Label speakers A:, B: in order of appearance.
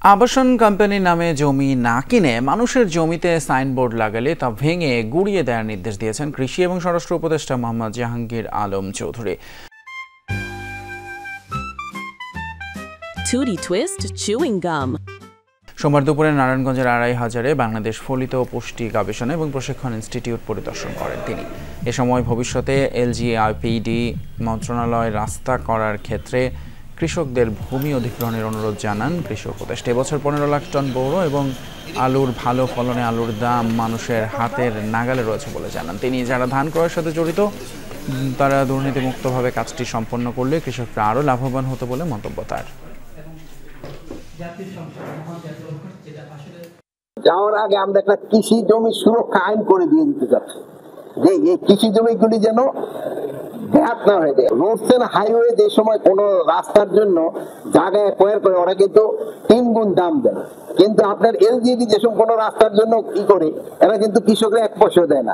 A: আবাসন কোম্পানির নামে জমি না কিনে মানুষের জমিতে সাইনবোর্ড লাগালে তা ভেঙে গুড়িয়ে দেওয়ার নির্দেশ দিয়েছেন কৃষি এবং স্বরাষ্ট্র উপদেষ্টা Mohammad Jahangir Alam Chowdhury.
B: Tutti Twist chewing gum.
A: সোমবার দুপুরে নারায়ণগঞ্জের ২৫০০ বাংলাদেশ ফলিত পুষ্টি গবেষণা এবং প্রশিক্ষণ ইনস্টিটিউট পরিদর্শন করেন তিনি। এ সময় ভবিষ্যতে এলজিআইপিডি মন্ত্রণালয় রাস্তা করার ক্ষেত্রে কৃষকদের ভূমি অধিগ্রহণের অনুরোধ জানান কৃষি উপদেষ্টা। এবছর ১৫ লাখ টন বোরো এবং আলুর ভালো ফলনে আলুর দাম মানুষের হাতের নাগালে রয়েছে বলে জানান তিনি। যারা ধান ক্রয়ের সাথে জড়িত তারা দুর্নীতিমুক্তভাবে কাজটি সম্পন্ন করলে কৃষকরা আরও লাভবান হতো বলে মন্তব্য তার।
C: যাওয়ার আগে আমরা একটা কৃষি জমি সুরক্ষা আইন করে দিয়ে দিতে চাচ্ছি, যে এই কৃষি জমিগুলি যেন ব্যাহত না হয়ে যায়। রোডস এন্ড হাইওয়ে যে সময় কোনো রাস্তার জন্য জায়গায় অ্যাকোয়ার করে ওরা কিন্তু ৩ গুণ দাম দেয়, কিন্তু আপনার এলজিডি যেসব কোনো রাস্তার জন্য কি করে এরা কিন্তু কৃষকরা ১ পয়সাও দেয় না।